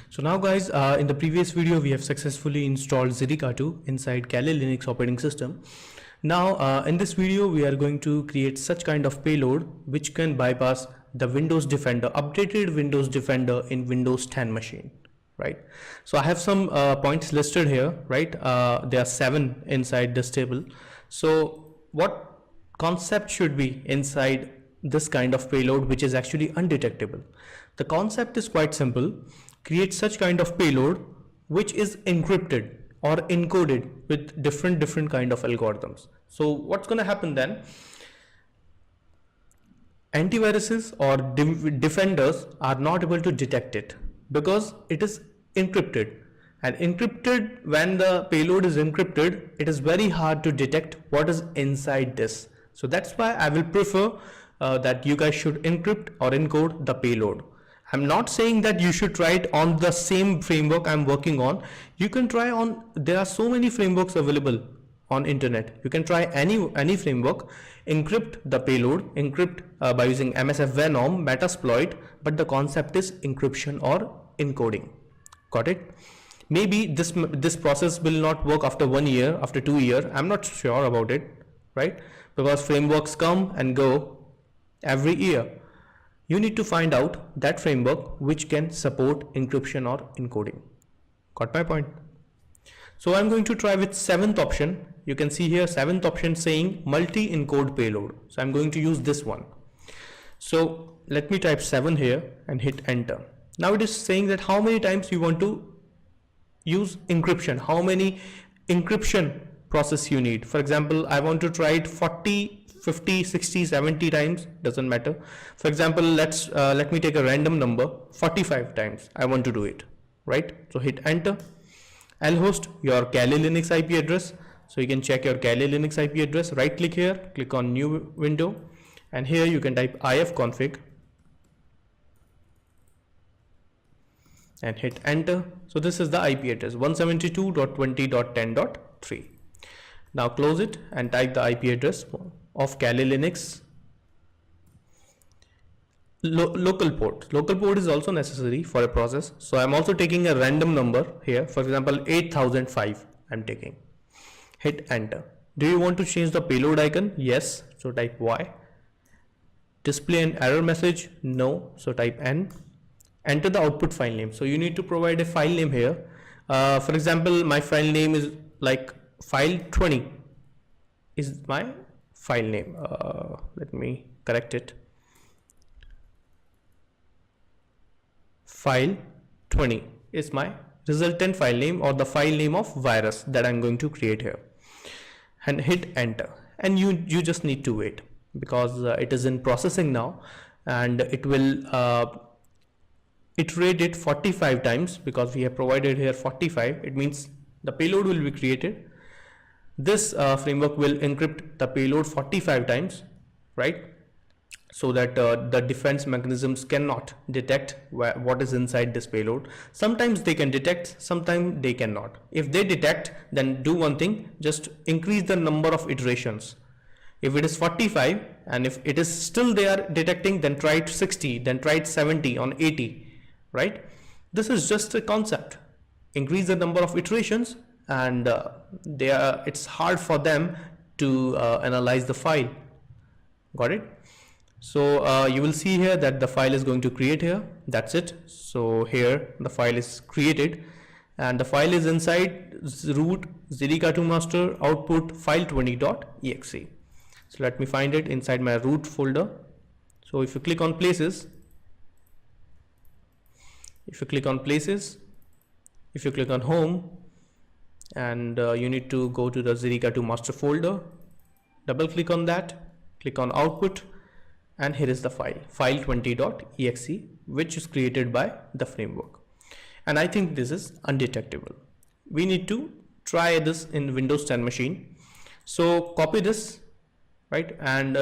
So now guys, in the previous video we have successfully installed Ziricatu inside Kali Linux operating system. Now in this video we are going to create such kind of payload which can bypass the Windows Defender, updated Windows Defender in Windows 10 machine, right? So I have some points listed here, right? There are 7 inside this table. So what concept should be inside this kind of payload which is actually undetectable? The concept is quite simple. Create such kind of payload which is encrypted or encoded with different kind of algorithms. So what's going to happen then? Antiviruses or defenders are not able to detect it because it is encrypted, and encrypted, when the payload is encrypted, it is very hard to detect what is inside this. So that's why I will prefer that you guys should encrypt or encode the payload. I'm not saying that you should try it on the same framework I'm working on. You can try on, there are so many frameworks available on internet. You can try any framework, encrypt the payload, encrypt by using MSF Venom, Metasploit, but the concept is encryption or encoding. Got it? Maybe this process will not work after 1 year, after 2 years. I'm not sure about it, right? Because frameworks come and go every year. You need to find out that framework which can support encryption or encoding. Got my point? So I'm going to try with 7th option. You can see here 7th option saying multi-encode payload. So I'm going to use this one. So let me type 7 here and hit enter. Now it is saying that how many times you want to use encryption, how many encryption process you need. For example, I want to try it 40, 50, 60, 70 times, doesn't matter. For example, let me take a random number, 45 times I want to do it, right? So hit enter. I'll host your Kali Linux IP address. So you can check your Kali Linux IP address, right click here, click on new window, and here you can type ifconfig and hit enter. So this is the IP address 172.20.10.3. Now close it and type the IP address of Kali Linux. Local port is also necessary for a process. So I'm also taking a random number here. For example, 8005 I'm taking. Hit enter. Do you want to change the payload icon? Yes. So type Y. Display an error message? No. So type N. Enter the output file name. So you need to provide a file name here. For example, my file name is like file 20 is my file name. Let me correct it. File 20 is my resultant file name or the file name of virus that I'm going to create here, and hit enter. And you just need to wait because it is in processing now, and it will iterate it 45 times because we have provided here 45. It means the payload will be created. This framework will encrypt the payload 45 times, right? So that the defense mechanisms cannot detect what is inside this payload. Sometimes they can detect, sometimes they cannot. If they detect, then do one thing, just increase the number of iterations. If it is 45 and if it is still they are detecting, then try it 60, then try it 70 on 80, right? This is just a concept. Increase the number of iterations, and it's hard for them to analyze the file. Got it? So you will see here that the file is going to create here. That's it. So here the file is created, and the file is inside root Ziricatu master output file20.exe. So let me find it inside my root folder. So if you click on places, if you click on home, and you need to go to the Ziricatu master folder, double click on that, click on output, and here is the file file20.exe, which is created by the framework. And I think this is undetectable. We need to try this in Windows 10 machine. So copy this, right, and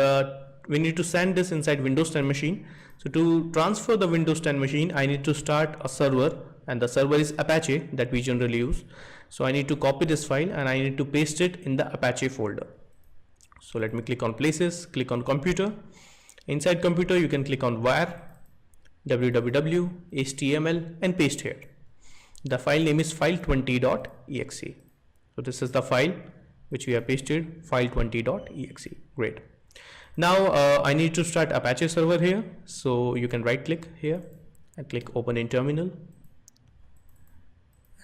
we need to send this inside Windows 10 machine. So to transfer the Windows 10 machine, I need to start a server, and the server is Apache that we generally use. So I need to copy this file and I need to paste it in the Apache folder. So let me click on places, click on computer. Inside computer, you can click on where, www, HTML, and paste here. The file name is file20.exe. So this is the file which we have pasted, file20.exe. Great. Now I need to start Apache server here. So you can right click here and click open in terminal.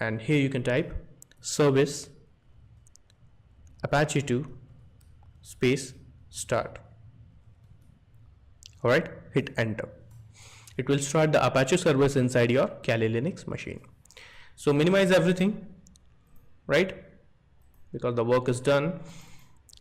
And here you can type service Apache 2 space start. Alright, hit enter. It will start the Apache service inside your Kali Linux machine. So minimize everything, right? Because the work is done.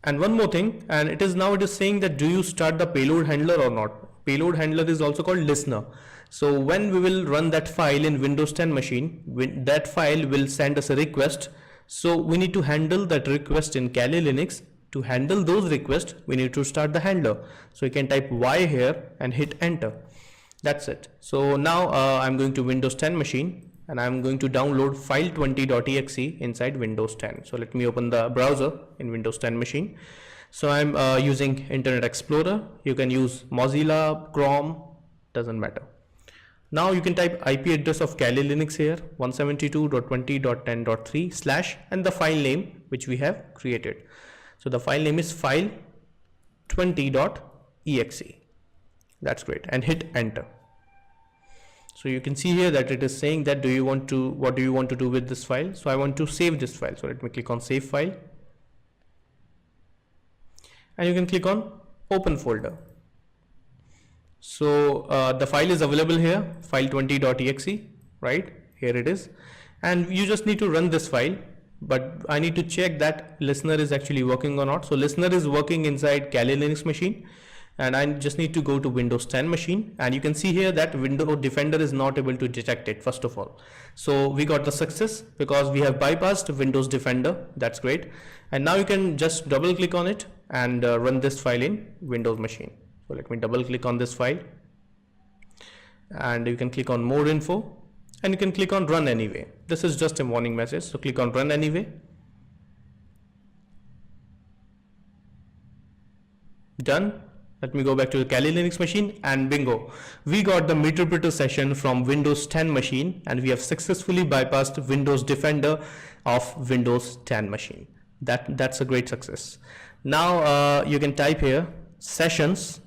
And one more thing, and it is saying that do you start the payload handler or not? Payload handler is also called listener. So when we will run that file in Windows 10 machine, that file will send us a request. So we need to handle that request in Kali Linux. To handle those requests, we need to start the handler. So you can type Y here and hit enter. That's it. So now I'm going to Windows 10 machine and I'm going to download file20.exe inside Windows 10. So let me open the browser in Windows 10 machine. So I'm using Internet Explorer. You can use Mozilla, Chrome, doesn't matter. Now you can type IP address of Kali Linux here, 172.20.10.3/ and the file name which we have created. So the file name is file20.exe. That's great, and hit enter. So you can see here that it is saying that what do you want to do with this file? So I want to save this file. So let me click on save file. And you can click on open folder. So the file is available here, file20.exe, right? Here it is. And you just need to run this file. But I need to check that listener is actually working or not. So listener is working inside Kali Linux machine. And I just need to go to Windows 10 machine, and you can see here that Windows Defender is not able to detect it first of all. So we got the success because we have bypassed Windows Defender. That's great. And now you can just double click on it and run this file in Windows machine. So let me double click on this file and you can click on more info and you can click on run anyway. This is just a warning message. So click on run anyway. Done. Let me go back to the Kali Linux machine and bingo, we got the meterpreter session from Windows 10 machine and we have successfully bypassed Windows Defender of Windows 10 machine. That's a great success. Now you can type here sessions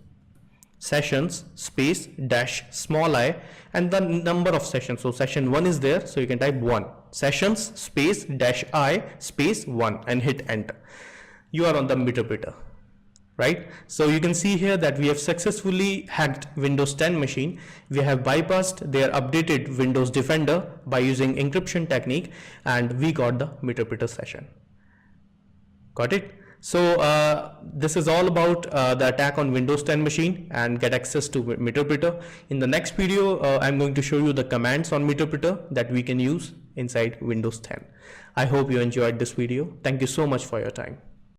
space -i and the number of sessions. So session 1 is there, so you can type 1, sessions space -i space 1 and hit enter. You are on the meterpreter. Right, so you can see here that we have successfully hacked Windows 10 machine. We have bypassed their updated Windows Defender by using encryption technique, and we got the meterpreter session. Got it? So this is all about the attack on Windows 10 machine and get access to meterpreter. In the next video, I'm going to show you the commands on meterpreter that we can use inside Windows 10. I hope you enjoyed this video. Thank you so much for your time.